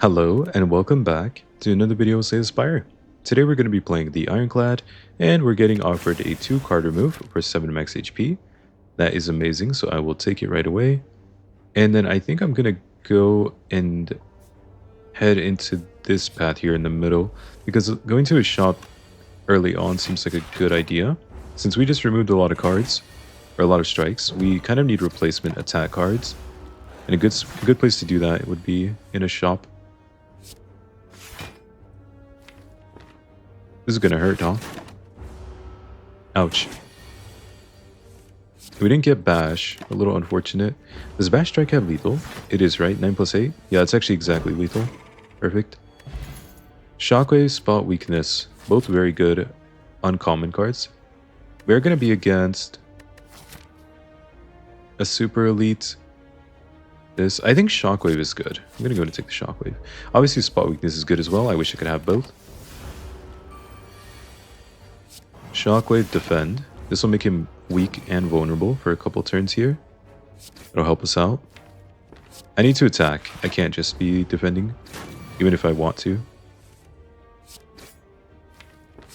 Hello and welcome back to another video of Slay the Spire. Today we're going to be playing the Ironclad and we're getting offered a 2-card remove for 7 max HP. That is amazing, so I will take it right away. And then I think I'm going to go and head into this path here in the middle because going to a shop early on seems like a good idea. Since we just removed a lot of cards, or a lot of strikes, we kind of need replacement attack cards. And a good place to do that would be in a shop. This is gonna hurt, huh? Ouch. We didn't get Bash. A little unfortunate. Does Bash Strike have lethal? It is, right? 9 plus 8? Yeah, it's actually exactly lethal. Perfect. Shockwave, Spot Weakness. Both very good uncommon cards. We're gonna be against a Super Elite. I think Shockwave is good. I'm gonna go and take the Shockwave. Obviously, Spot Weakness is good as well. I wish I could have both. Shockwave, Defend. This will make him weak and vulnerable for a couple turns here. It'll help us out. I need to attack. I can't just be defending, even if I want to.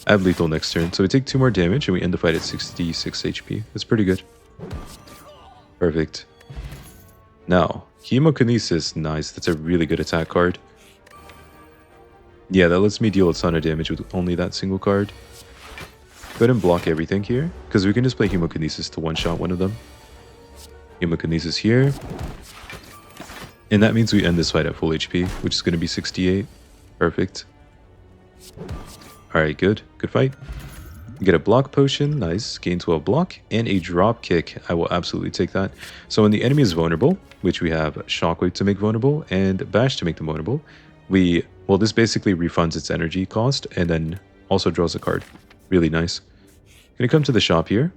I have lethal next turn, so we take 2 more damage and we end the fight at 66 HP. That's pretty good. Perfect. Now, Hemokinesis, nice. That's a really good attack card. Yeah, that lets me deal a ton of damage with only that single card. Go ahead and block everything here, because we can just play Hemokinesis to one-shot one of them. Hemokinesis here. And that means we end this fight at full HP, which is going to be 68. Perfect. Alright, good. Good fight. Get a block potion, nice. Gain 12 block, and a drop kick. I will absolutely take that. So when the enemy is vulnerable, which we have Shockwave to make vulnerable, and Bash to make them vulnerable, well, this basically refunds its energy cost, and then also draws a card. Really nice. Gonna come to the shop here.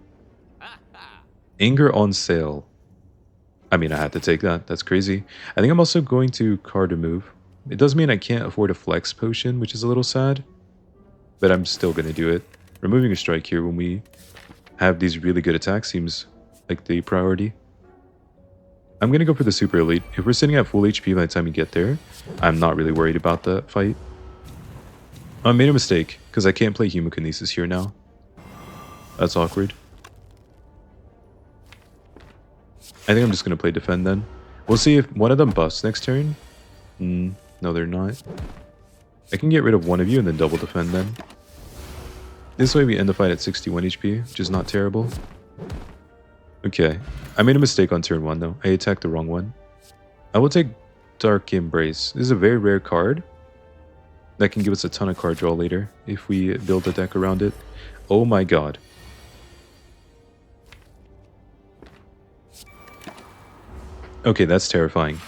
Anger on sale. I mean, I had to take that. That's crazy. I think I'm also going to card remove. It does mean I can't afford a flex potion, which is a little sad. But I'm still gonna do it. Removing a strike here when we have these really good attacks seems like the priority. I'm gonna go for the Super Elite. If we're sitting at full HP by the time we get there, I'm not really worried about the fight. I made a mistake, because I can't play Hemokinesis here now. That's awkward. I think I'm just going to play Defend then. We'll see if one of them busts next turn. No, they're not. I can get rid of one of you and then double Defend then. This way we end the fight at 61 HP, which is not terrible. Okay. I made a mistake on turn 1 though. I attacked the wrong one. I will take Dark Embrace. This is a very rare card. That can give us a ton of card draw later if we build a deck around it. Oh my god. Okay, that's terrifying.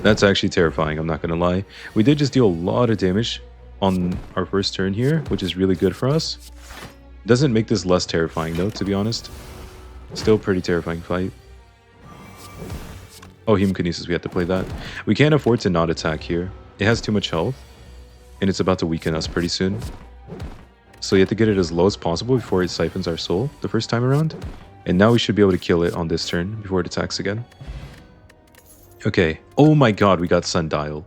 That's actually terrifying, I'm not gonna lie. We did just deal a lot of damage on our first turn here, which is really good for us. Doesn't make this less terrifying though, to be honest. Still pretty terrifying fight. Oh, Hemokinesis, we have to play that. We can't afford to not attack here. It has too much health, and it's about to weaken us pretty soon. So you have to get it as low as possible before it siphons our soul the first time around. And now we should be able to kill it on this turn before it attacks again. Okay. Oh my god, we got Sundial.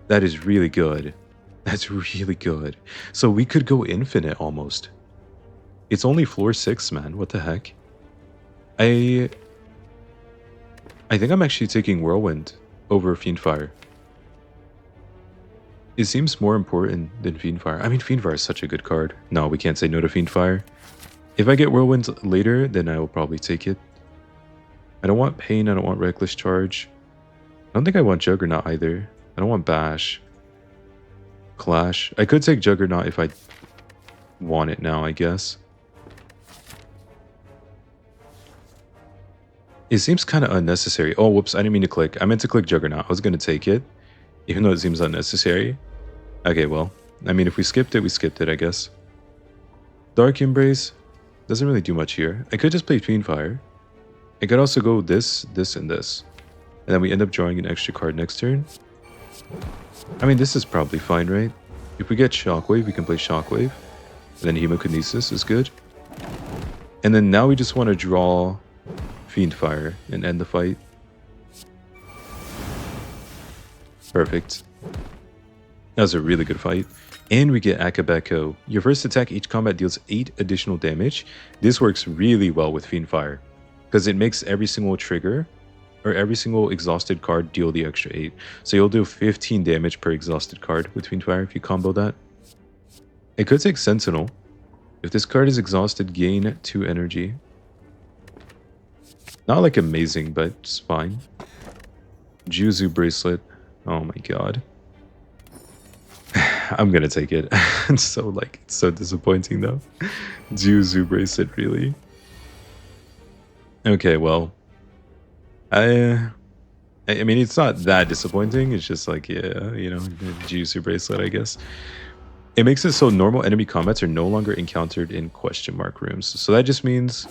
That is really good. That's really good. So we could go infinite almost. It's only floor 6, man. What the heck? I think I'm actually taking Whirlwind over Fiendfire. It seems more important than Fiendfire. I mean, Fiendfire is such a good card. No, we can't say no to Fiendfire. If I get Whirlwind later, then I will probably take it. I don't want Pain, I don't want Reckless Charge. I don't think I want Juggernaut either. I don't want Bash. Clash. I could take Juggernaut if I want it now, I guess. It seems kind of unnecessary. Oh, whoops, I didn't mean to click. I meant to click Juggernaut. I was going to take it, even though it seems unnecessary. Okay, well, I mean, if we skipped it, we skipped it, I guess. Dark Embrace doesn't really do much here. I could just play Fiendfire. I could also go this, this, and this. And then we end up drawing an extra card next turn. I mean, this is probably fine, right? If we get Shockwave, we can play Shockwave. And then Hemokinesis is good. And then now we just want to draw Fiend Fire and end the fight. Perfect. That was a really good fight. And we get Akabeko. Your first attack each combat deals 8 additional damage. This works really well with Fiend Fire, because it makes every single trigger, or every single exhausted card deal the extra 8. So you'll do 15 damage per exhausted card with Fiend Fire if you combo that. It could take Sentinel. If this card is exhausted, gain 2 energy. Not like amazing, but it's fine. Juzu Bracelet. Oh my god. I'm gonna take it. It's so disappointing though. Juzu Bracelet, really? Okay, well. I mean, it's not that disappointing. It's just like, yeah, you know, Juzu Bracelet, I guess. It makes it so normal enemy combats are no longer encountered in question mark rooms. So that just means,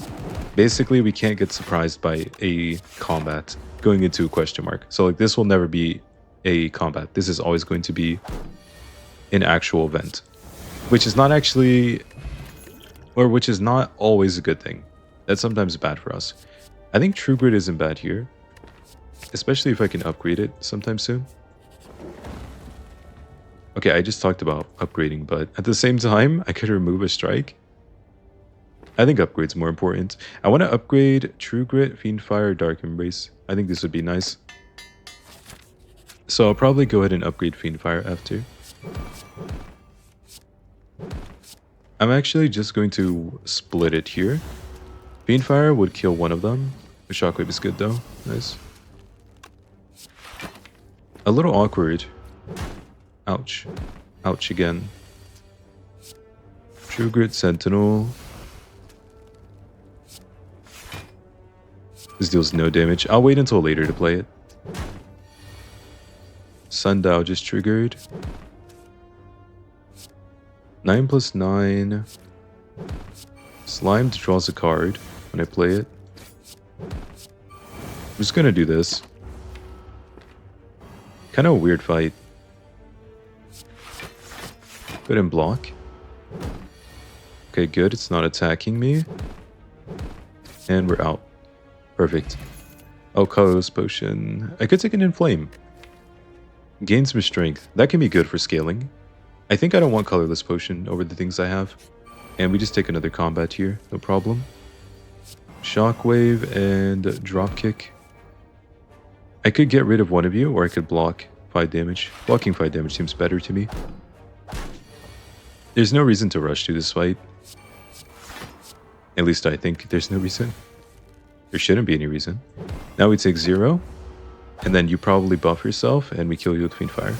basically, we can't get surprised by a combat going into a question mark. So like, this will never be a combat. This is always going to be an actual event, which is not actually, or which is not always a good thing. That's sometimes bad for us. I think True Grit isn't bad here, especially if I can upgrade it sometime soon. Okay, I just talked about upgrading, but at the same time, I could remove a strike. I think upgrade's more important. I want to upgrade True Grit, Fiend Fire, Dark Embrace. I think this would be nice. So I'll probably go ahead and upgrade Fiend Fire after. I'm actually just going to split it here. Fiend Fire would kill one of them. The Shockwave is good though. Nice. A little awkward. Ouch. Ouch again. True Grit Sentinel. This deals no damage. I'll wait until later to play it. Sundial just triggered. 9+9. Slime draws a card when I play it. I'm just gonna do this. Kind of a weird fight. Go ahead and block. Okay, good. It's not attacking me. And we're out. Perfect. Oh, Colorless Potion. I could take an Inflame. Gain some strength. That can be good for scaling. I think I don't want Colorless Potion over the things I have. And we just take another combat here. No problem. Shockwave and Dropkick. I could get rid of one of you, or I could block 5 damage. Blocking 5 damage seems better to me. There's no reason to rush to this fight. At least I think there's no reason. There shouldn't be any reason. Now we take 0. And then you probably buff yourself, and we kill you with Fiend Fire.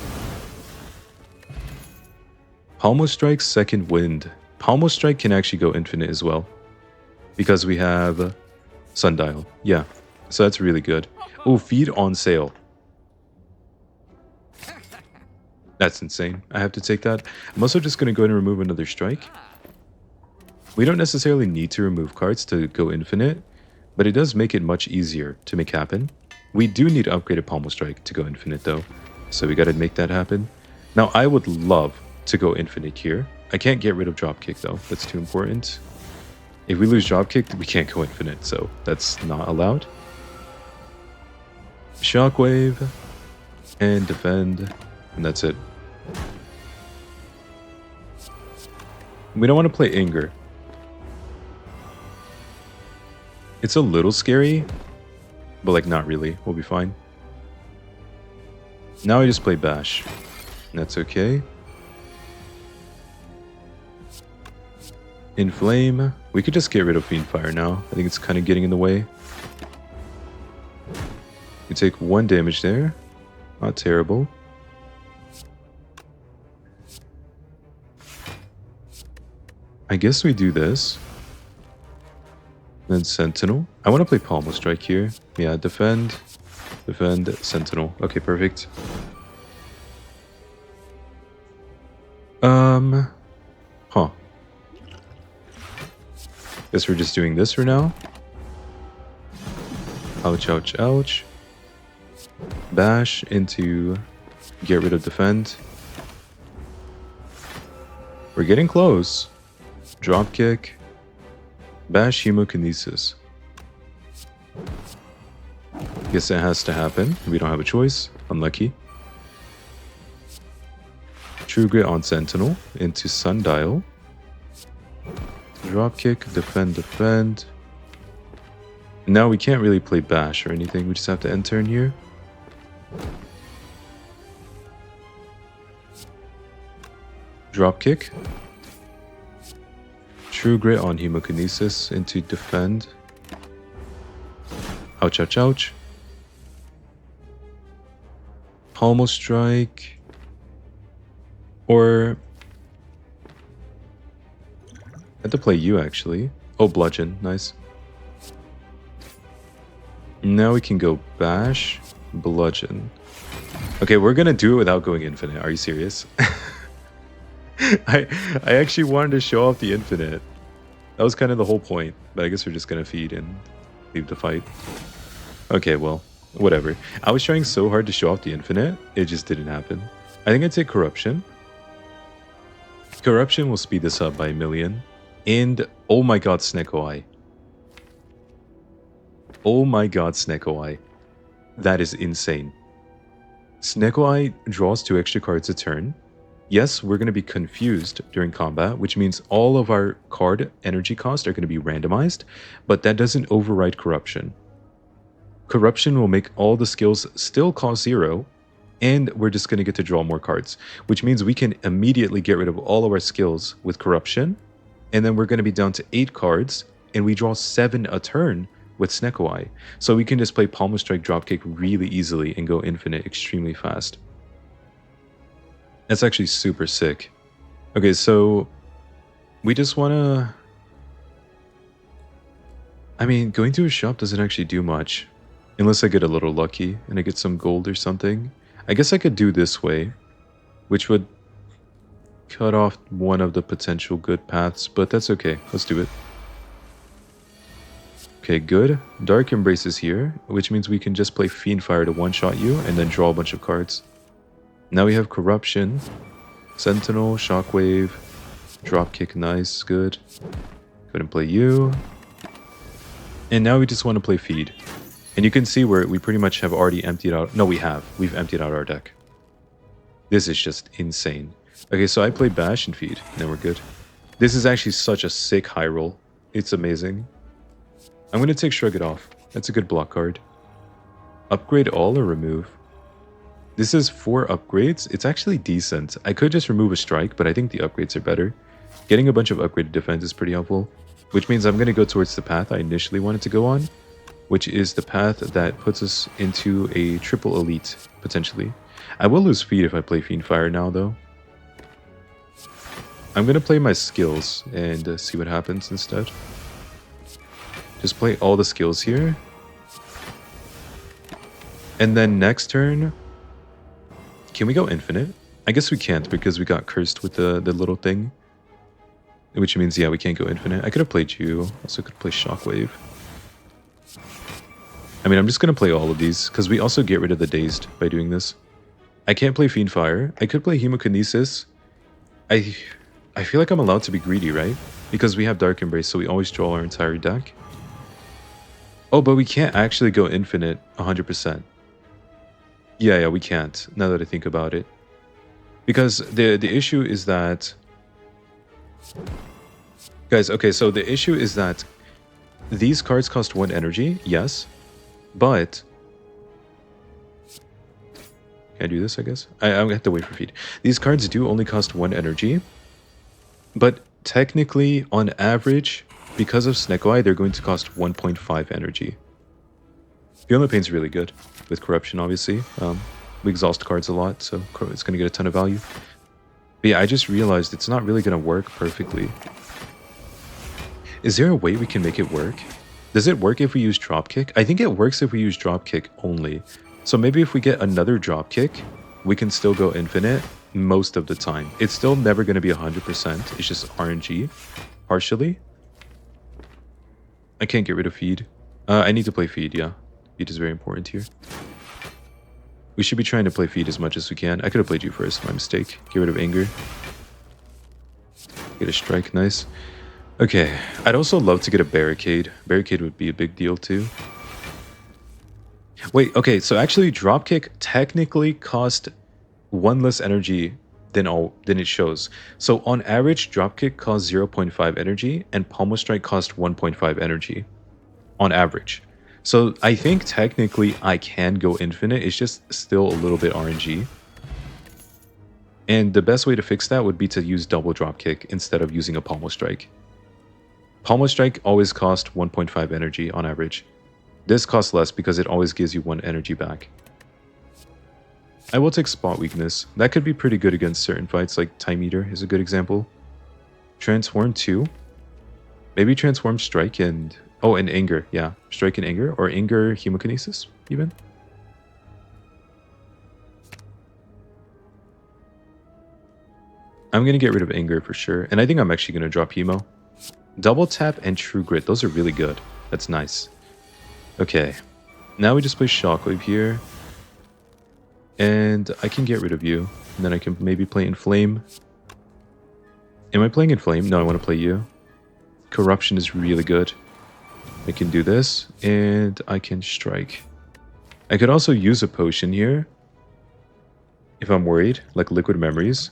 Palmo Strike, Second Wind. Palmo Strike can actually go infinite as well, because we have Sundial. Yeah, so that's really good. Oh, Feed on Sale. That's insane. I have to take that. I'm also just going to go ahead and remove another strike. We don't necessarily need to remove cards to go infinite, but it does make it much easier to make happen. We do need to upgrade a Pommel Strike to go infinite though, so we got to make that happen. Now I would love to go infinite here. I can't get rid of Dropkick though, that's too important. If we lose Dropkick, we can't go infinite, so that's not allowed. Shockwave and defend, and that's it. We don't want to play Anger. It's a little scary, but like not really. We'll be fine. Now I just play Bash. And that's okay. Inflame. We could just get rid of Fiend Fire now. I think it's kind of getting in the way. You take 1 damage there. Not terrible. I guess we do this. Then Sentinel. I want to play Palmo Strike here. Yeah, defend, Sentinel. Okay, perfect. Huh. Guess we're just doing this for now. Ouch, ouch, ouch. Bash into get rid of defend. We're getting close. Drop kick. Bash Hemokinesis. Guess it has to happen. We don't have a choice. Unlucky. True Grit on Sentinel into Sundial. Dropkick, defend, defend. Now we can't really play Bash or anything. We just have to end turn here. Dropkick. True Grit on Hemokinesis into defend. Ouch, ouch, ouch. Pommel Strike. Or... I had to play you, actually. Oh, Bludgeon. Nice. Now we can go Bash, Bludgeon. Okay, we're gonna do it without going infinite. Are you serious? I actually wanted to show off the infinite. That was kind of the whole point. But I guess we're just gonna feed and leave the fight. Okay, well, whatever. I was trying so hard to show off the infinite, it just didn't happen. I think I'd take Corruption. Corruption will speed this up by 1,000,000. And, oh my god, Snecko Eye. Oh my god, Snecko Eye. That is insane. Snecko Eye draws 2 extra cards a turn. Yes, we're going to be confused during combat, which means all of our card energy costs are going to be randomized, but that doesn't override Corruption. Corruption will make all the skills still cost 0, and we're just going to get to draw more cards, which means we can immediately get rid of all of our skills with Corruption, and then we're going to be down to 8 cards, and we draw 7 a turn with Snecko Eye. So we can just play Pommel Strike Dropkick really easily and go infinite extremely fast. That's actually super sick. Okay, so we just want to... I mean, going to a shop doesn't actually do much. Unless I get a little lucky and I get some gold or something. I guess I could do this way, which would cut off one of the potential good paths, but that's okay. Let's do it. Okay, good. Dark Embrace is here, which means we can just play Fiendfire to one-shot you and then draw a bunch of cards. Now we have Corruption, Sentinel, Shockwave, Dropkick, nice, good. Go ahead and play you. And now we just want to play Feed. And you can see where we pretty much have already emptied out... No, we have. We've emptied out our deck. This is just insane. Okay, so I play Bash and Feed, and then we're good. This is actually such a sick high roll. It's amazing. I'm going to take Shrug It Off. That's a good block card. Upgrade all or remove? This is 4 upgrades. It's actually decent. I could just remove a strike, but I think the upgrades are better. Getting a bunch of upgraded defense is pretty helpful, which means I'm going to go towards the path I initially wanted to go on, which is the path that puts us into a triple elite, potentially. I will lose Feed if I play Fiendfire now, though. I'm going to play my skills and see what happens instead. Just play all the skills here. And then next turn... Can we go infinite? I guess we can't because we got cursed with the little thing. Which means, yeah, we can't go infinite. I could have played you. Also could play Shockwave. I mean, I'm just going to play all of these because we also get rid of the Dazed by doing this. I can't play Fiendfire. I could play Hemokinesis. I feel like I'm allowed to be greedy, right? Because we have Dark Embrace, so we always draw our entire deck. Oh, but we can't actually go infinite 100%. Yeah, we can't, now that I think about it. Because the issue is that... Guys, okay, so the issue is that these cards cost 1 energy, yes, but... Can I do this, I guess? I'm going to have to wait for Feed. These cards do only cost 1 energy, but technically, on average, because of Snecko Eye, they're going to cost 1.5 energy. Feel No Pain's really good, with Corruption, obviously. We exhaust cards a lot, so it's going to get a ton of value. But yeah, I just realized it's not really going to work perfectly. Is there a way we can make it work? Does it work if we use Dropkick? I think it works if we use Dropkick only. So maybe if we get another Dropkick, we can still go infinite most of the time. It's still never going to be 100%. It's just RNG, partially. I can't get rid of Feed. I need to play Feed, yeah. Feed is very important here. We should be trying to play Feed as much as we can. I could have played you first, my mistake. Get rid of Anger. Get a strike, nice. Okay, I'd also love to get a barricade. Barricade would be a big deal too. I'd also love to get a barricade. Barricade would be a big deal too. Wait, okay, so actually dropkick technically cost one less energy than it shows. So on average, dropkick costs 0.5 energy and pommel strike cost 1.5 energy on average. So I think technically I can go infinite. It's just still a little bit RNG. And the best way to fix that would be to use double dropkick instead of using a pommel strike. Pommel strike always costs 1.5 energy on average. This costs less because it always gives you 1 energy back. I will take spot weakness. That could be pretty good against certain fights, like Time Eater is a good example. Transform 2. Maybe transform strike and... Oh, and anger. Yeah, strike and anger. Or anger hemokinesis, even. I'm going to get rid of anger for sure. And I think I'm actually going to drop hemo. Double tap and true grit. Those are really good. That's nice. Okay. Now we just play shockwave here. And I can get rid of you. And then I can maybe play Inflame. Am I playing Inflame? No, I want to play you. Corruption is really good. I can do this. And I can strike. I could also use a potion here. If I'm worried. Like Liquid Memories.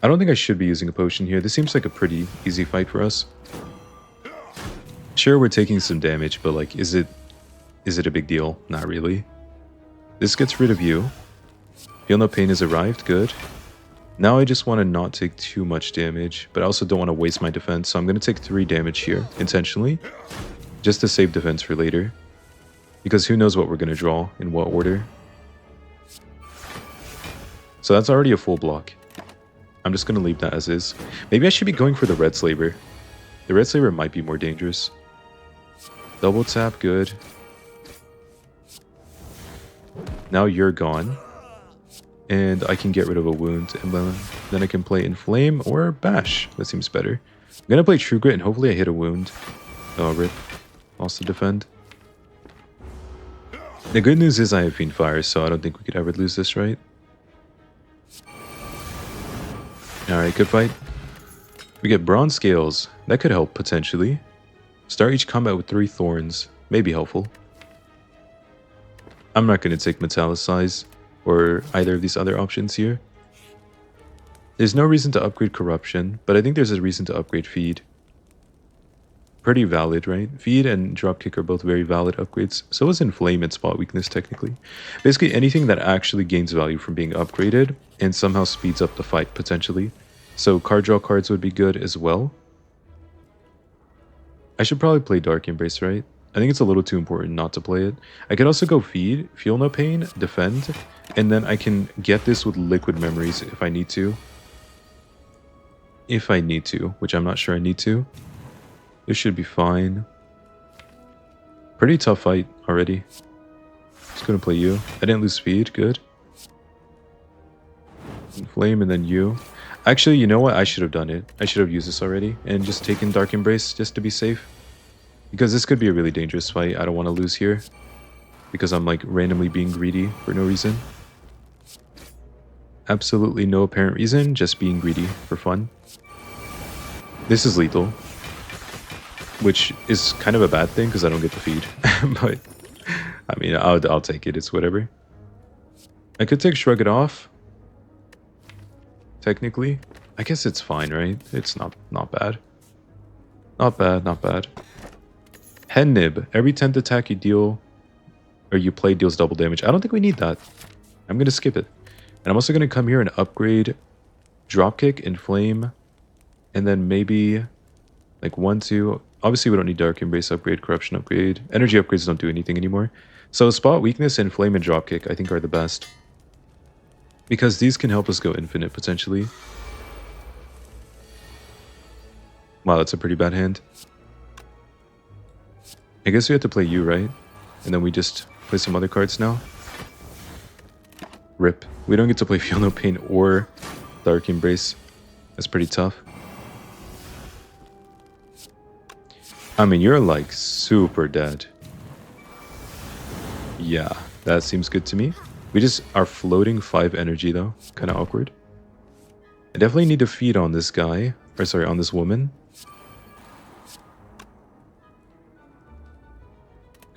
I don't think I should be using a potion here. This seems like a pretty easy fight for us. Sure, we're taking some damage. But like, is it a big deal? Not really. This gets rid of you. Feel No Pain has arrived, good. Now I just want to not take too much damage, but I also don't want to waste my defense, so I'm going to take 3 damage here, intentionally, just to save defense for later. Because who knows what we're going to draw, in what order. So that's already a full block. I'm just going to leave that as is. Maybe I should be going for the Red Slaver. The Red Slaver might be more dangerous. Double tap, good. Now you're gone. And I can get rid of a wound. And then I can play Inflame or Bash. That seems better. I'm going to play True Grit and hopefully I hit a wound. Oh, rip. Also defend. The good news is I have Fiend Fire, so I don't think we could ever lose this, right? Alright, good fight. We get Bronze Scales. That could help, potentially. Start each combat with 3 Thorns. May be helpful. I'm not going to take Metallicize or either of these other options here. There's no reason to upgrade Corruption, but I think there's a reason to upgrade Feed. Pretty valid, right? Feed and Dropkick are both very valid upgrades. So is Inflame and Spot Weakness, technically. Basically, anything that actually gains value from being upgraded and somehow speeds up the fight, potentially. So card draw cards would be good as well. I should probably play Dark Embrace, right? I think it's a little too important not to play it. I could also go Feed, Feel No Pain, Defend, and then I can get this with Liquid Memories if I need to. If I need to, which I'm not sure I need to. This should be fine. Pretty tough fight already. Just gonna play you. I didn't lose speed, good. Inflame and then you. Actually, you know what? I should have done it. I should have used this already and just taken Dark Embrace just to be safe. Because this could be a really dangerous fight. I don't want to lose here. Because I'm like randomly being greedy for no reason. Absolutely no apparent reason, just being greedy for fun. This is lethal. Which is kind of a bad thing because I don't get the feed. But, I mean, I'll take it. It's whatever. I could take Shrug It Off. Technically. I guess it's fine, right? It's not bad. Not bad, not bad. Hen Nib. Every 10th attack you deal or you play deals double damage. I don't think we need that. I'm going to skip it. And I'm also going to come here and upgrade Dropkick, Inflame, and then maybe like 1, 2. Obviously, we don't need Dark Embrace upgrade, Corruption upgrade. Energy upgrades don't do anything anymore. So Spot Weakness, Inflame, and Dropkick I think are the best. Because these can help us go infinite, potentially. Wow, that's a pretty bad hand. I guess we have to play you, right? And then we just play some other cards now. Rip. We don't get to play Feel No Pain or Dark Embrace. That's pretty tough. I mean, you're like super dead. Yeah, that seems good to me. We just are floating 5 energy though. Kind of awkward. I definitely need to feed on this guy. Or sorry, on this woman.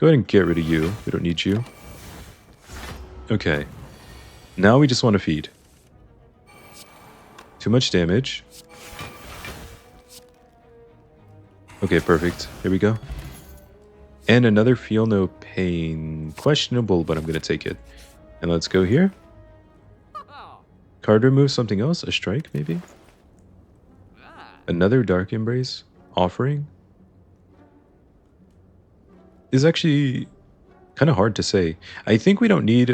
Go ahead and get rid of you. We don't need you. Okay. Now we just want to feed. Too much damage. Okay, perfect. Here we go. And another Feel No Pain. Questionable, but I'm going to take it. And let's go here. Card remove something else. A strike, maybe? Another Dark Embrace. Offering. Is actually kind of hard to say. I think we don't need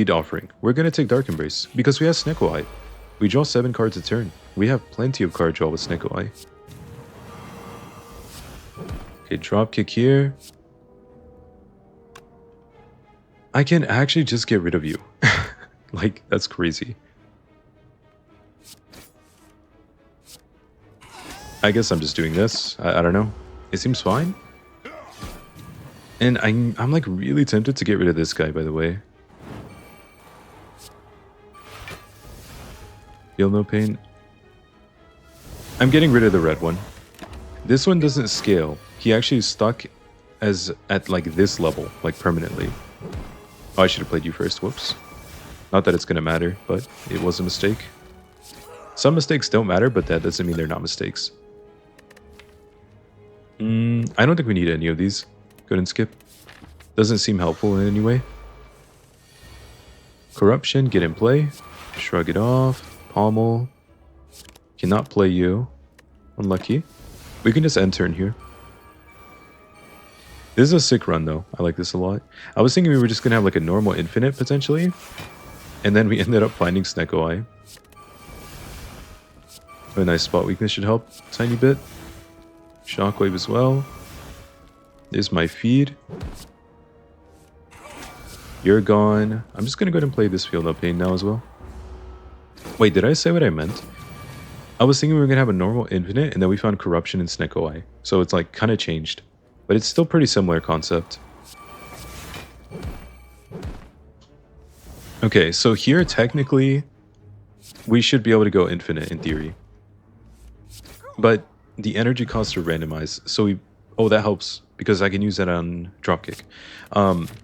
Offering. We're going to take Dark Embrace because we have Snecko Eye. We draw 7 cards a turn. We have plenty of card draw with Snecko Eye. Okay, drop kick here. I can actually just get rid of you. Like, that's crazy. I guess I'm just doing this. I don't know. It seems fine. And I'm like really tempted to get rid of this guy, by the way. Feel No Pain. I'm getting rid of the red one. This one doesn't scale. He actually is stuck at like this level, like permanently. Oh, I should have played you first. Whoops. Not that it's gonna matter, but it was a mistake. Some mistakes don't matter, but that doesn't mean they're not mistakes. I don't think we need any of these. Go ahead and skip. Doesn't seem helpful in any way. Corruption, get in play. Shrug it off. Pommel. Cannot play you. Unlucky. We can just end turn here. This is a sick run though. I like this a lot. I was thinking we were just going to have like a normal infinite potentially. And then we ended up finding Snecko Eye. A nice spot weakness should help a tiny bit. Shockwave as well. There's my feed. You're gone. I'm just going to go ahead and play this Feel No Pain now as well. Wait, did I say what I meant? I was thinking we were going to have a normal infinite, and then we found Corruption in Snecko Eye. So it's like kind of changed. But it's still pretty similar concept. Okay, so here technically we should be able to go infinite in theory. But the energy costs are randomized. So we... Oh, that helps because I can use that on dropkick.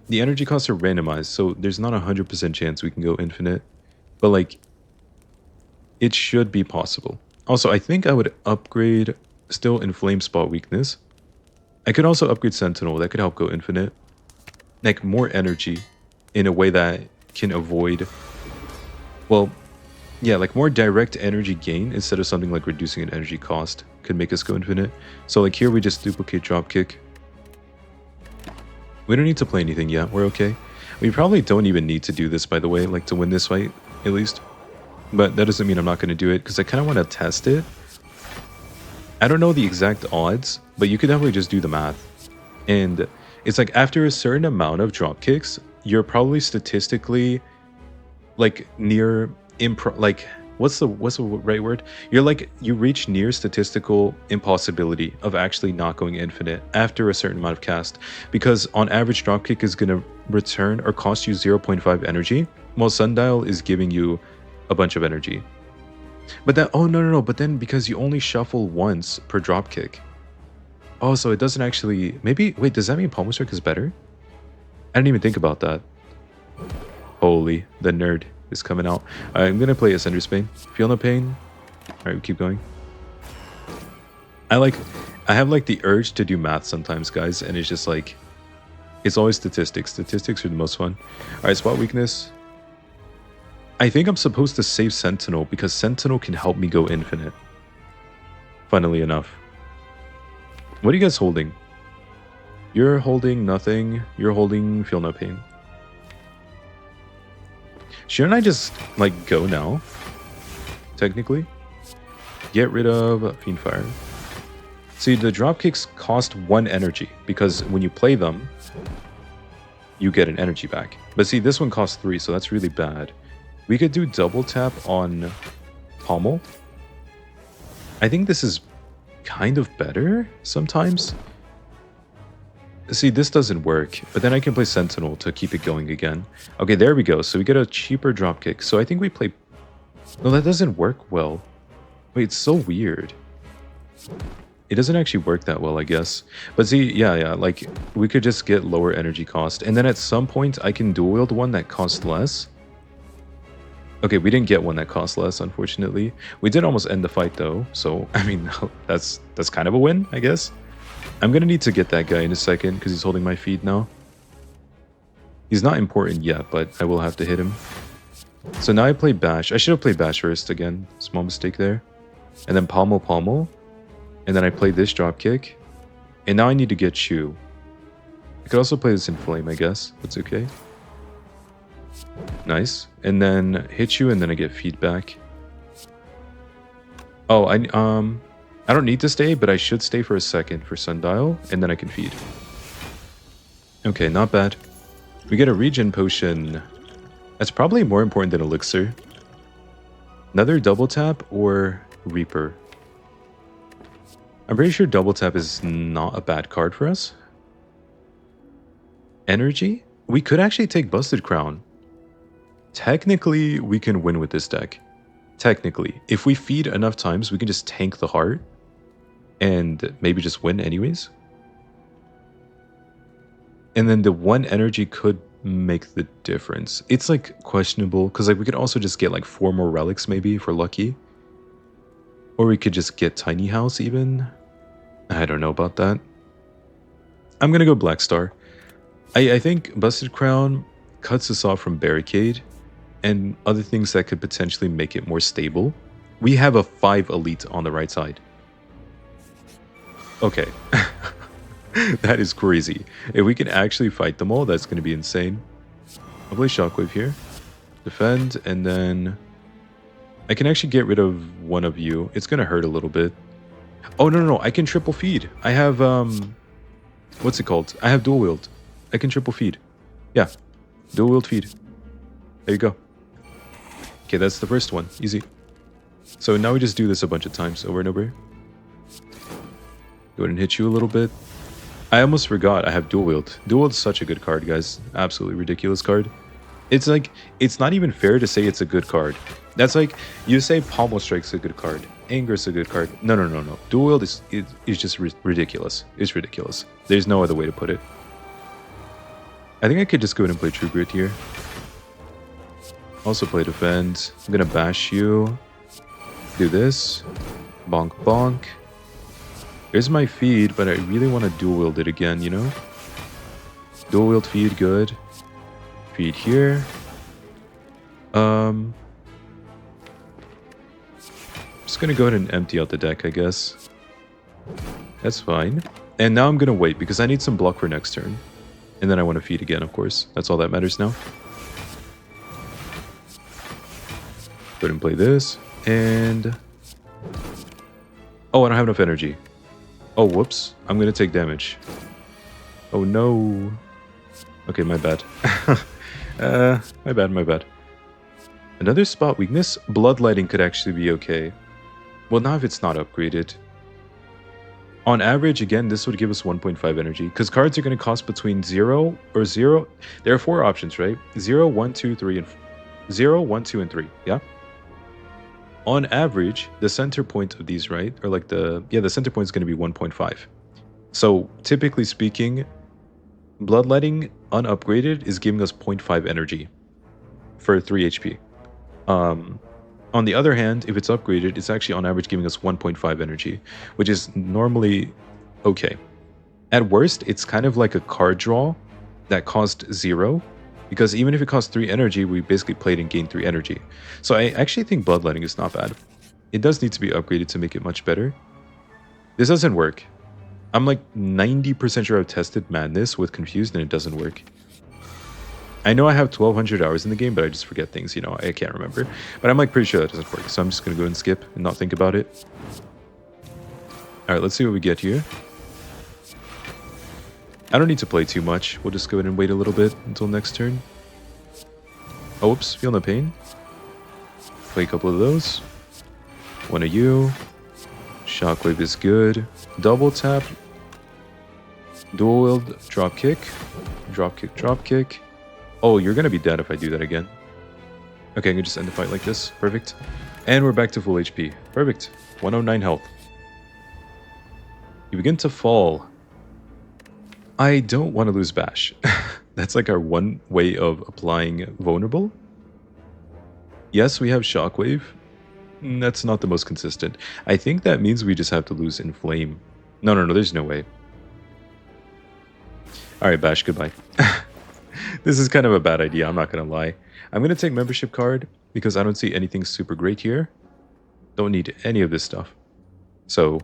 The energy costs are randomized, so there's not 100% chance we can go infinite. But like... It should be possible. Also, I think I would upgrade still Inflame Spot Weakness. I could also upgrade Sentinel. That could help go infinite. Like, more energy in a way that can avoid... Well, yeah, like more direct energy gain instead of something like reducing an energy cost could make us go infinite. So like here we just duplicate Dropkick. We don't need to play anything yet. We're okay. We probably don't even need to do this, by the way, like to win this fight, at least. But that doesn't mean I'm not going to do it, because I kind of want to test it. I don't know the exact odds, but you could definitely just do the math. And it's like after a certain amount of drop kicks, you're probably statistically like near like what's the right word? You're like you reach near statistical impossibility of actually not going infinite after a certain amount of cast, because on average dropkick is going to return or cost you 0.5 energy, while Sundial is giving you a bunch of energy. But then but then because you only shuffle once per dropkick. Oh, so it doesn't actually... Maybe... Wait, does that mean Pommel Strike is better? I didn't even think about that. Holy, the nerd is coming out. Alright, I'm gonna play Ascender's Bane. Feel No Pain. Alright, we keep going. I have like the urge to do math sometimes, guys, and it's just like... It's always statistics. Statistics are the most fun. Alright, Spot Weakness. I think I'm supposed to save Sentinel because Sentinel can help me go infinite. Funnily enough. What are you guys holding? You're holding nothing. You're holding Feel No Pain. Shouldn't I just, like, go now? Technically? Get rid of Fiendfire. See, the dropkicks cost 1 energy, because when you play them, you get an energy back. But see, this one costs 3, so that's really bad. We could do double tap on Pommel. I think this is kind of better sometimes. See, this doesn't work, but then I can play Sentinel to keep it going again. Okay, there we go. So we get a cheaper dropkick. So I think we play... No, that doesn't work well. Wait, it's so weird. It doesn't actually work that well, I guess. But see, yeah, like, we could just get lower energy cost. And then at some point, I can dual wield one that costs less. Okay, we didn't get one that costs less, unfortunately. We did almost end the fight, though. So, I mean, that's kind of a win, I guess. I'm going to need to get that guy in a second, because he's holding my feed now. He's not important yet, but I will have to hit him. So now I play Bash. I should have played Bash first again. Small mistake there. And then Pommel. And then I play this dropkick. And now I need to get Chew. I could also play this in Flame, I guess. That's okay. Nice. And then hit you, and then I get feedback. Oh, I don't need to stay, but I should stay for a second for Sundial, and then I can feed. Okay, not bad. We get a regen potion. That's probably more important than Elixir. Another double tap or Reaper. I'm pretty sure double tap is not a bad card for us. Energy? We could actually take Busted Crown. Technically, we can win with this deck. Technically. If we feed enough times, we can just tank the heart. And maybe just win anyways. And then the one energy could make the difference. It's like questionable, because like we could also just get like 4 more relics maybe if we're lucky. Or we could just get Tiny House even. I don't know about that. I'm going to go Black Star. I think Busted Crown cuts us off from Barricade and other things that could potentially make it more stable. We have a 5 elite on the right side. Okay. That is crazy. If we can actually fight them all, that's going to be insane. I'll play Shockwave here. Defend, and then I can actually get rid of one of you. It's going to hurt a little bit. Oh, no. I can triple feed. I have, what's it called? I have dual wield. I can triple feed. Yeah. Dual wield feed. There you go. Okay, that's the first one. Easy. So now we just do this a bunch of times over and over. Go ahead and hit you a little bit. I almost forgot I have dual wield. Dual wield is such a good card, guys. Absolutely ridiculous card. It's like, it's not even fair to say it's a good card. That's like, you say Pommel Strike's a good card. Anger's a good card. No. Dual wield is just ridiculous. It's ridiculous. There's no other way to put it. I think I could just go ahead and play True Grit here. Also play Defend. I'm gonna bash you. Do this. Bonk bonk. Here's my feed, but I really want to dual wield it again, you know? Dual wield feed, good. Feed here. Just gonna go ahead and empty out the deck, I guess. That's fine. And now I'm gonna wait, because I need some block for next turn. And then I want to feed again, of course. That's all that matters now. Go ahead and play this. And... oh, I don't have enough energy. Oh, whoops. I'm going to take damage. Oh, no. Okay, my bad. My bad. Another spot weakness? Bloodlighting could actually be okay. Well, not if it's not upgraded. On average, again, this would give us 1.5 energy. Because cards are going to cost between 0 or 0. There are 4 options, right? 0, 1, 2, 3, and 0, 1, 2, and 3. Yeah? On average, the center point of these, right? Or like the center point is going to be 1.5. So typically speaking, Bloodletting unupgraded is giving us 0.5 energy for 3 HP. On the other hand, if it's upgraded, it's actually on average giving us 1.5 energy, which is normally okay. At worst, it's kind of like a card draw that cost 0. Because even if it costs 3 energy, we basically played and gained 3 energy. So I actually think Bloodletting is not bad. It does need to be upgraded to make it much better. This doesn't work. I'm like 90% sure I've tested Madness with Confused and it doesn't work. I know I have 1200 hours in the game, but I just forget things, you know, I can't remember. But I'm like pretty sure that doesn't work, so I'm just going to go and skip and not think about it. Alright, let's see what we get here. I don't need to play too much. We'll just go ahead and wait a little bit until next turn. Oh, whoops. Feel no pain. Play a couple of those. One of you. Shockwave is good. Double tap. Dual wield. Drop kick. Drop kick, drop kick. Oh, you're going to be dead if I do that again. Okay, I can just end the fight like this. Perfect. And we're back to full HP. Perfect. 109 health. You begin to fall. I don't want to lose Bash. That's like our one way of applying Vulnerable. Yes, we have Shockwave. That's not the most consistent. I think that means we just have to lose Inflame. No, no, no, there's no way. Alright, Bash, goodbye. This is kind of a bad idea, I'm not going to lie. I'm going to take Membership Card because I don't see anything super great here. Don't need any of this stuff. So,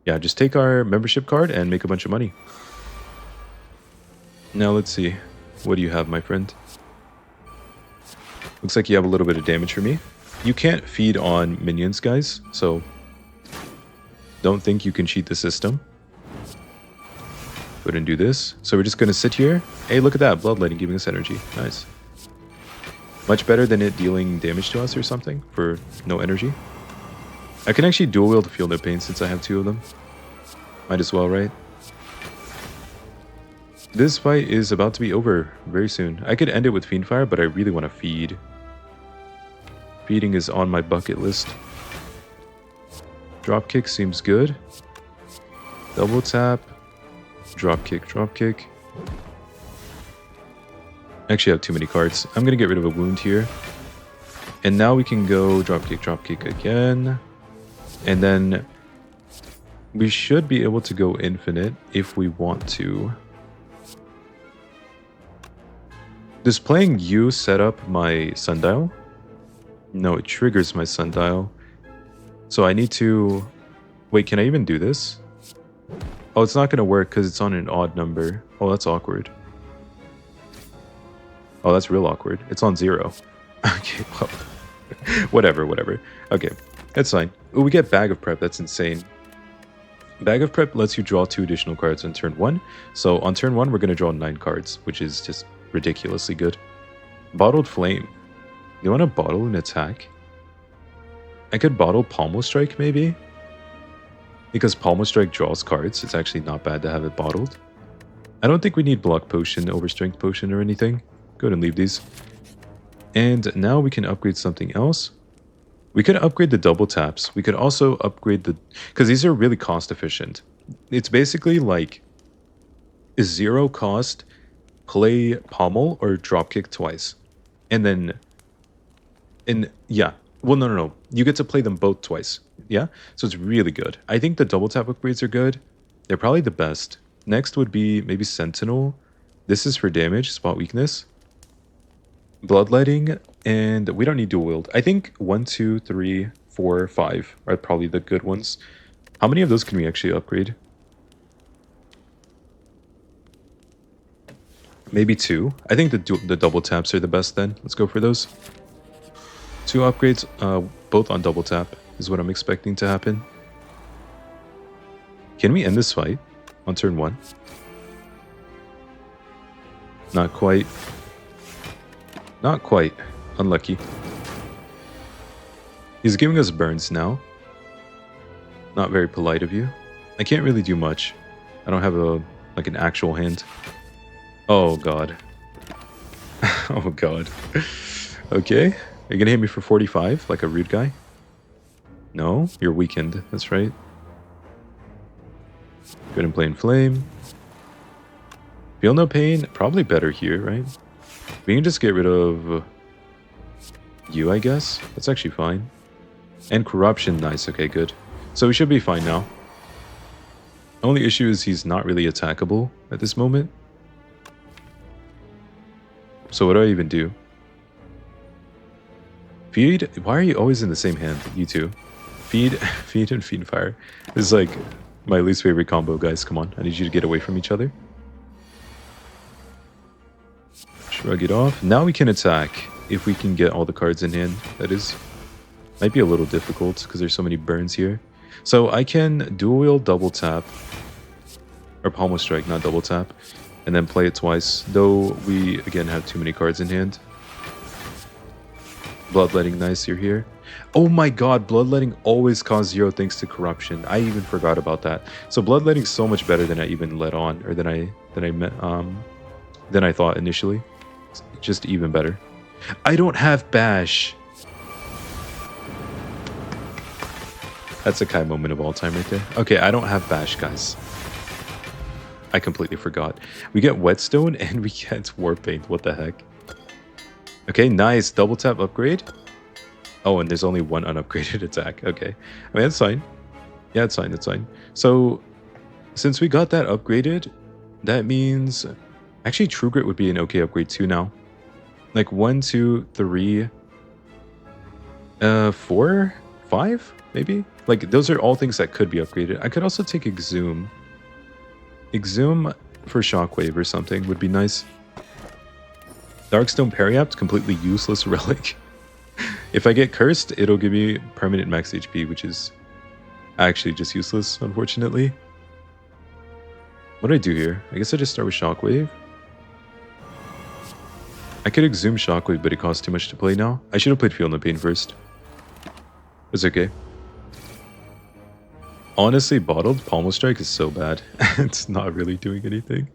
yeah, just take our Membership Card and make a bunch of money. Now, let's see. What do you have, my friend? Looks like you have a little bit of damage for me. You can't feed on minions, guys, so don't think you can cheat the system. Go ahead and do this. So we're just going to sit here. Hey, look at that. Bloodletting giving us energy. Nice. Much better than it dealing damage to us or something for no energy. I can actually dual wield Feel No Pain since I have 2 of them. Might as well, right? This fight is about to be over very soon. I could end it with Fiendfire, but I really want to feed. Feeding is on my bucket list. Dropkick seems good. Double tap. Dropkick, dropkick. I actually have too many cards. I'm going to get rid of a wound here. And now we can go dropkick, dropkick again. And then we should be able to go infinite if we want to. Does playing you set up my sundial? No, it triggers my sundial. So I need to... Wait, can I even do this? Oh, it's not going to work because it's on an odd number. Oh, that's awkward. Oh, that's real awkward. It's on 0. Okay, well... whatever. Okay, that's fine. Ooh, we get Bag of Prep. That's insane. Bag of Prep lets you draw 2 additional cards on turn 1. So on turn 1, we're going to draw 9 cards, which is just ridiculously good. Bottled Flame. You want to bottle an attack? I could bottle Pommel Strike, maybe? Because Pommel Strike draws cards, it's actually not bad to have it bottled. I don't think we need Block Potion over Strength Potion or anything. Go ahead and leave these. And now we can upgrade something else. We could upgrade the double taps. We could also upgrade the... Because these are really cost efficient. It's basically like... 0 cost, play Pommel or Dropkick twice. And then... yeah. Well, no. You get to play them both twice. Yeah? So it's really good. I think the double tap upgrades are good. They're probably the best. Next would be maybe Sentinel. This is for damage, spot weakness. Bloodletting, and we don't need dual wield. I think 1, 2, 3, 4, 5 are probably the good ones. How many of those can we actually upgrade? Maybe 2. I think the double taps are the best then. Let's go for those. 2 upgrades, both on double tap, is what I'm expecting to happen. Can we end this fight on turn 1? Not quite. Not quite. Unlucky. He's giving us burns now. Not very polite of you. I can't really do much. I don't have an actual hand. Oh god. Oh god. Okay. Are you gonna hit me for 45 like a rude guy? No? You're weakened. That's right. Go ahead and play Inflame. Feel No Pain. Probably better here, right? We can just get rid of you, I guess. That's actually fine. And Corruption. Nice. Okay, good. So we should be fine now. Only issue is he's not really attackable at this moment. So what do I even do? Feed? Why are you always in the same hand, you two? Feed, feed, and Fiendfire. This is like my least favorite combo, guys. Come on, I need you to get away from each other. Shrug it off. Now we can attack if we can get all the cards in hand. That is, might be a little difficult because there's so many burns here. So I can dual wield double tap, or Pommel Strike, not double tap, and then play it twice. Though we again have too many cards in hand. Bloodletting, nice, you're here. Oh my god, Bloodletting always costs 0 thanks to Corruption. I even forgot about that. So Bloodletting's so much better than I even let on, or than I thought initially. It's just even better. I don't have Bash. That's a Kai moment of all time right there. Okay, I don't have Bash, guys. I completely forgot. We get Whetstone and we get Warpaint. What the heck? Okay, nice. Double tap upgrade. Oh, and there's only one unupgraded attack. Okay. I mean, that's fine. Yeah, it's fine. That's fine. So, since we got that upgraded, that means... Actually, True Grit would be an okay upgrade too now. Like 1, 2, 3... 4? 5? Maybe? Like, those are all things that could be upgraded. I could also take Exhume. Exhume for Shockwave or something would be nice. Darkstone Periapt, completely useless relic. If I get cursed, it'll give me permanent max HP, which is actually just useless, unfortunately. What do I do here? I guess I just start with Shockwave. I could Exhume Shockwave, but it costs too much to play now. I should have played Feel No Pain first. It's okay. Honestly, bottled Pommel Strike is so bad. It's not really doing anything.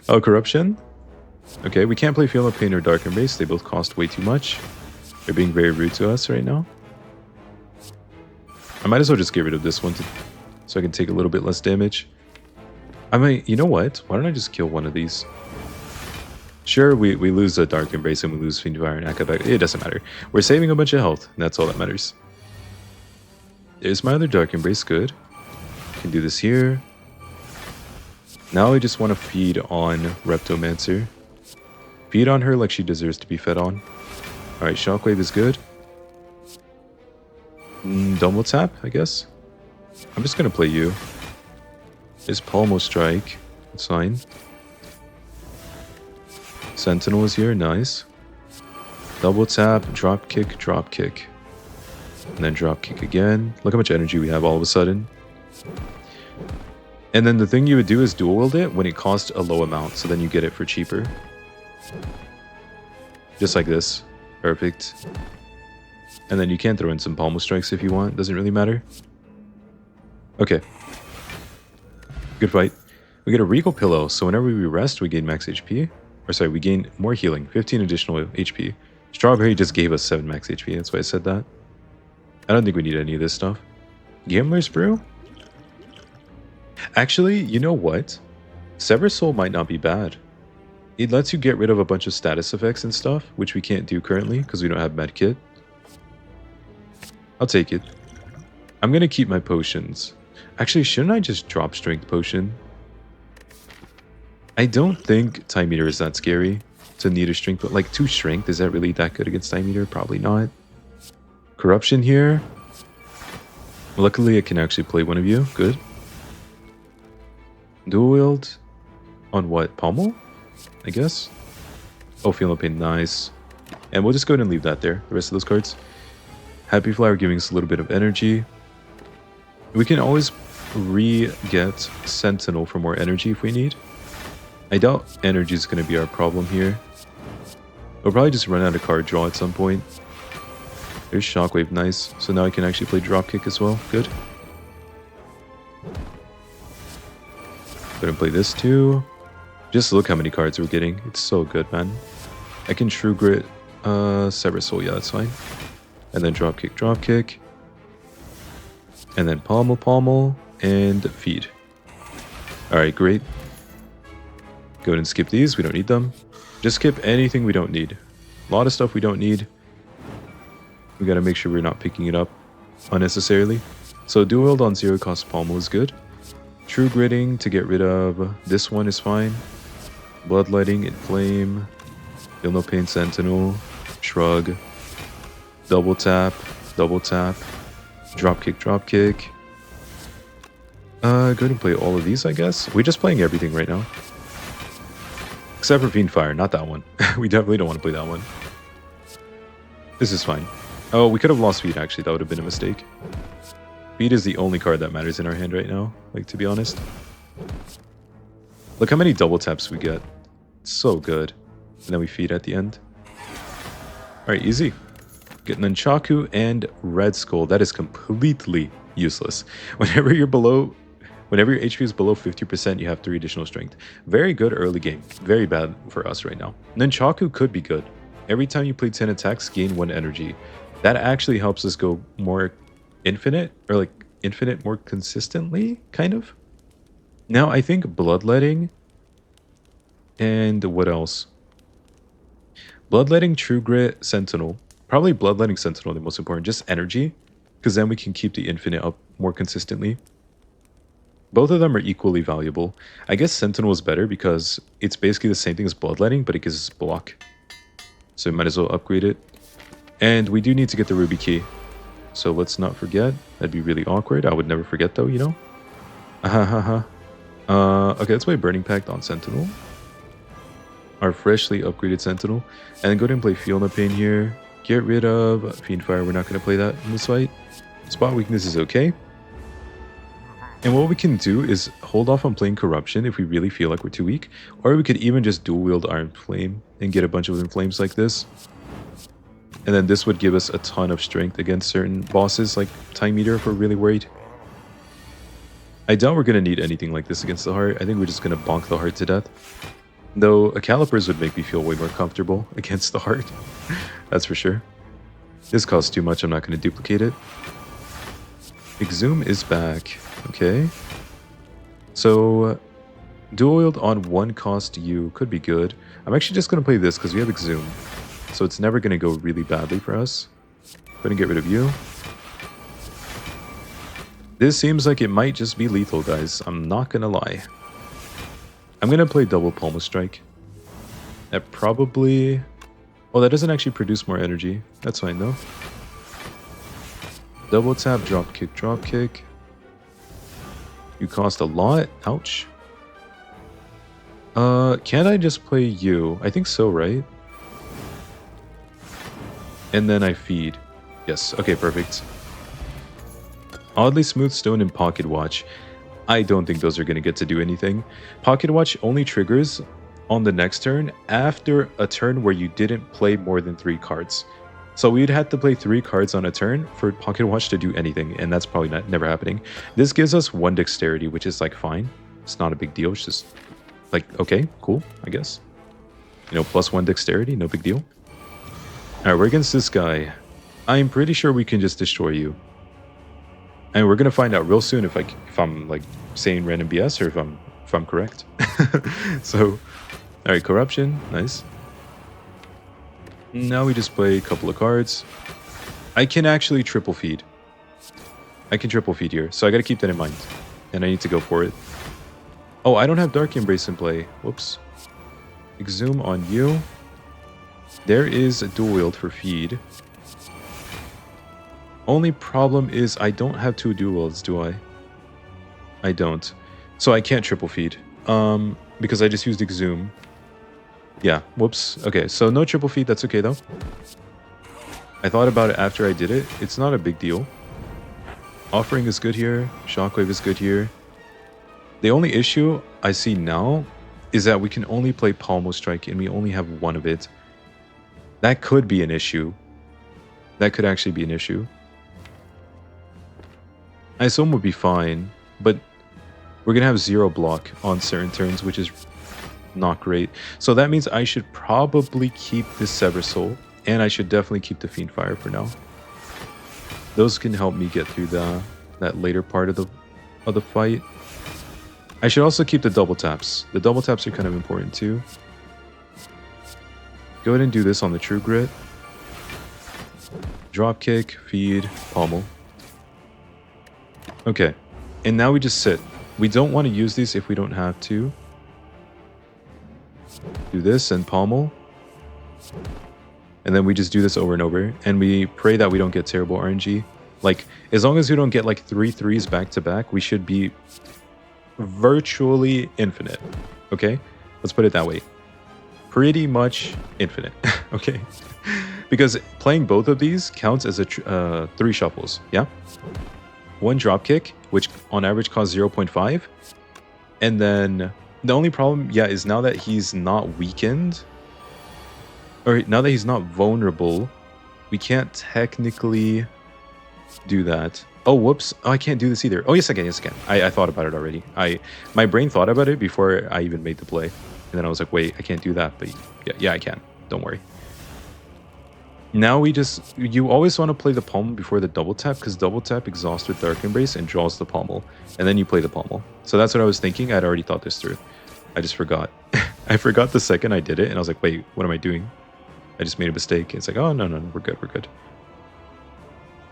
Oh, Corruption. Okay, we can't play Feel No Pain or Dark Embrace. They both cost way too much. They're being very rude to us right now. I might as well just get rid of this one so I can take a little bit less damage. I mean, you know what? Why don't I just kill one of these? Sure, we lose a Dark Embrace and we lose Fiend Fire and Akabek. It doesn't matter. We're saving a bunch of health, and that's all that matters. There's my other Dark Embrace, good. Can do this here. Now I just want to feed on Reptomancer. Feed on her like she deserves to be fed on. Alright, Shockwave is good. Double tap, I guess. I'm just going to play you. There's Palmo Strike. That's fine. Sentinel is here, nice. Double tap, drop kick, drop kick. And then drop kick again. Look how much energy we have all of a sudden. And then the thing you would do is dual wield it when it costs a low amount, so then you get it for cheaper. Just like this. Perfect. And then you can throw in some Palmo Strikes if you want. Doesn't really matter. Okay. Good fight. We get a Regal Pillow, so whenever we rest, we gain max HP. Or sorry, we gain more healing. 15 additional HP. Strawberry just gave us 7 max HP, that's why I said that. I don't think we need any of this stuff. Gambler's Brew? Actually, you know what? Sever Soul might not be bad. It lets you get rid of a bunch of status effects and stuff, which we can't do currently because we don't have medkit. I'll take it. I'm going to keep my potions. Actually, shouldn't I just drop Strength Potion? I don't think Time Meter is that scary to need a Strength, but like 2 Strength, is that really that good against Time Meter? Probably not. Corruption here. Luckily, I can actually play one of you. Good. Dual wield on what? Pommel? I guess. Oh, Feel No Pain, nice. And we'll just go ahead and leave that there. The rest of those cards. Happy Flower giving us a little bit of energy. We can always re-get Sentinel for more energy if we need. I doubt energy is going to be our problem here. We'll probably just run out of card draw at some point. There's Shockwave, nice. So now I can actually play Dropkick as well. Good. Go ahead and play this too. Just look how many cards we're getting. It's so good, man. I can True Grit, Sever Soul, yeah, that's fine. And then Dropkick, Dropkick. And then Pommel, Pommel, and Feed. Alright, great. Go ahead and skip these, we don't need them. Just skip anything we don't need. A lot of stuff we don't need. We gotta make sure we're not picking it up unnecessarily. So Dual Wield on 0 cost Pommel is good. True Gritting to get rid of this one is fine. Bloodletting, Inflame, Feel No Pain, Sentinel, Shrug, Double Tap, Dropkick, Dropkick. Go ahead and play all of these, I guess. We're just playing everything right now. Except for Fiend Fire, not that one. We definitely don't want to play that one. This is fine. Oh, we could have lost Feed, actually. That would have been a mistake. Feed is the only card that matters in our hand right now, like, to be honest. Look how many double taps we get. It's so good. And then we Feed at the end. Alright, easy. Get Nunchaku and Red Skull. That is completely useless. Whenever your HP is below 50%, you have 3 additional strength. Very good early game. Very bad for us right now. Nunchaku could be good. Every time you play 10 attacks, gain 1 energy. That actually helps us go more infinite, or like infinite more consistently, kind of. Now, I think Bloodletting and what else? Bloodletting, True Grit, Sentinel. Probably Bloodletting Sentinel, the most important. Just energy, because then we can keep the infinite up more consistently. Both of them are equally valuable. I guess Sentinel is better because it's basically the same thing as Bloodletting, but it gives us block. So we might as well upgrade it. And we do need to get the Ruby Key. So let's not forget. That'd be really awkward. I would never forget though, you know? Okay, let's play Burning Pact on Sentinel. Our freshly upgraded Sentinel. And then go ahead and play Feel No Pain here. Get rid of Fiendfire. We're not going to play that in this fight. Spot Weakness is okay. And what we can do is hold off on playing Corruption if we really feel like we're too weak. Or we could even just dual wield Iron Flame and get a bunch of Inflames like this. And then this would give us a ton of strength against certain bosses like Time Meter if we're really worried. I doubt we're going to need anything like this against the heart. I think we're just going to bonk the heart to death. Though a Calipers would make me feel way more comfortable against the heart. That's for sure. This costs too much. I'm not going to duplicate it. Exhume is back. Okay. So dual wield on one cost you could be good. I'm actually just going to play this because we have Exhume. So it's never going to go really badly for us. Go ahead and get rid of you. This seems like it might just be lethal, guys. I'm not going to lie. I'm going to play double Palma Strike. That probably... Oh, that doesn't actually produce more energy. That's fine, though. Double tap, drop kick, drop kick. You cost a lot. Ouch. Can't I just play you? I think so, right? And then I feed. Yes, okay, perfect. Oddly Smooth Stone and Pocket Watch. I don't think those are going to get to do anything. Pocket Watch only triggers on the next turn after a turn where you didn't play more than 3 cards. So we'd have to play 3 cards on a turn for Pocket Watch to do anything, and that's probably never happening. This gives us 1 dexterity, which is like fine. It's not a big deal. It's just like, okay, cool, I guess. You know, plus 1 dexterity, no big deal. Alright, we're against this guy. I'm pretty sure we can just destroy you. And we're gonna find out real soon if I'm like saying random BS or if I'm correct. So, alright, Corruption, nice. Now we just play a couple of cards. I can actually triple feed. I can triple feed here, so I gotta keep that in mind. And I need to go for it. Oh, I don't have Dark Embrace in play. Whoops. Exhume on you. There is a dual wield for feed. Only problem is I don't have 2 dual wields, do I? I don't. So I can't triple feed. Because I just used Exhume. Yeah, whoops. Okay, so no triple feed, that's okay though. I thought about it after I did it. It's not a big deal. Offering is good here. Shockwave is good here. The only issue I see now is that we can only play Palmo Strike and we only have 1 of it. That could be an issue. That could actually be an issue. I assume would be fine, but we're going to have 0 block on certain turns, which is not great. So that means I should probably keep this Sever Soul, and I should definitely keep the Fiendfire for now. Those can help me get through that later part of the fight. I should also keep the double taps. The double taps are kind of important too. Go ahead and do this on the True Grit. Drop kick, feed, pommel. Okay, and now we just sit. We don't want to use these if we don't have to. Do this and pommel. And then we just do this over and over. And we pray that we don't get terrible RNG. Like, as long as we don't get like 3 3s back to back, we should be virtually infinite. Okay? Let's put it that way. Pretty much infinite. Okay? Because playing both of these counts as a 3 shuffles. Yeah? 1 drop kick, which on average costs 0.5. And then the only problem, yeah, is now that he's not weakened, or now that he's not vulnerable, we can't technically do that. Oh, whoops. Oh, I can't do this either. Oh, yes, I can. Yes, I can. I thought about it already. My brain thought about it before I even made the play. And then I was like, wait, I can't do that. But yeah, I can. Don't worry. Now you always want to play the pommel before the double tap, because double tap exhausts with Dark Embrace and draws the pommel, and then you play the pommel. So that's what I was thinking. I'd already thought this through. I just forgot. I forgot the second I did it, and I was like, wait, what am I doing? I just made a mistake. It's like, oh, no, we're good, we're good.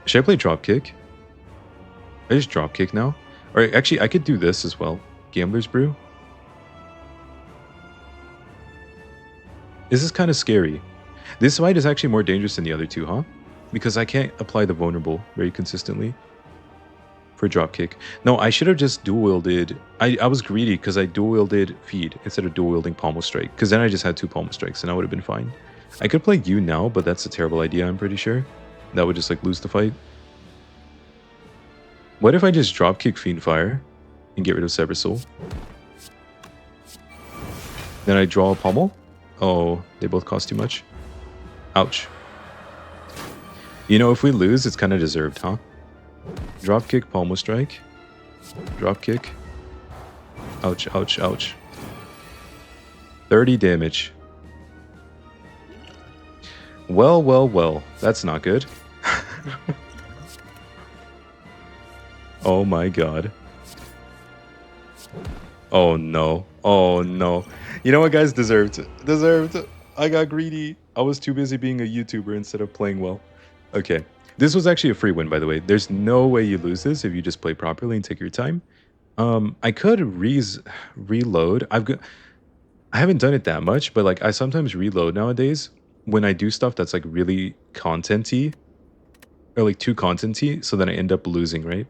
Should I play Dropkick? I just Dropkick now? Or actually, I could do this as well. Gambler's Brew. This is kind of scary. This fight is actually more dangerous than the other two, huh? Because I can't apply the vulnerable very consistently for Dropkick. No, I should have just dual-wielded... I was greedy because I dual-wielded Feed instead of dual-wielding Pommel Strike, because then I just had 2 Pommel Strikes and I would have been fine. I could play you now, but that's a terrible idea, I'm pretty sure. That would just, like, lose the fight. What if I just Dropkick Fiendfire and get rid of Sever Soul? Then I draw a Pommel? Oh, they both cost too much. Ouch. You know, if we lose, it's kind of deserved, huh? Dropkick, Pommel Strike. Dropkick. Ouch, ouch, ouch. 30 damage. Well, well, well. That's not good. Oh my god. Oh no. Oh no. You know what, guys? Deserved. Deserved. I got greedy. I was too busy being a YouTuber instead of playing well. Okay. This was actually a free win, by the way. There's no way you lose this if you just play properly and take your time. I could reload. I haven't done it that much, but like I sometimes reload nowadays when I do stuff that's like really content-y or like too content-y, so then I end up losing, right?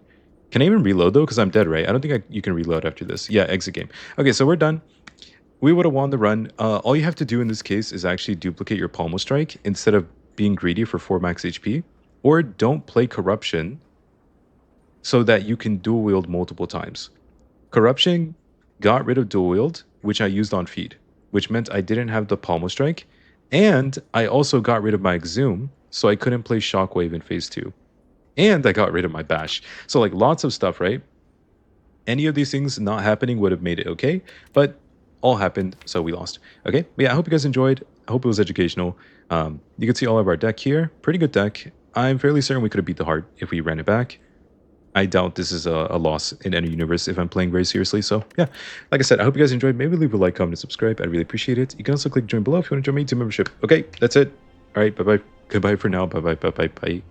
Can I even reload though? Because I'm dead, right? I don't think you can reload after this. Yeah, exit game. Okay, so we're done. We would have won the run. All you have to do in this case is actually duplicate your Pommel Strike instead of being greedy for 4 max HP. Or don't play Corruption so that you can dual wield multiple times. Corruption got rid of dual wield, which I used on Feed, which meant I didn't have the Pommel Strike. And I also got rid of my Exhume, so I couldn't play Shockwave in Phase 2. And I got rid of my Bash. So like lots of stuff, right? Any of these things not happening would have made it okay, but all happened, so we lost. Okay, but yeah, I hope you guys enjoyed. I hope it was educational. You can see all of our deck here. Pretty good deck. I'm fairly certain we could have beat the heart if we ran it back. I doubt this is a loss in any universe if I'm playing very seriously. So yeah, like I said, I hope you guys enjoyed. Maybe leave a like, comment, and subscribe. I'd really appreciate it. You can also click join below if you want to join my YouTube membership. Okay, that's it. All right, bye-bye. Goodbye for now. Bye-bye, bye-bye, bye.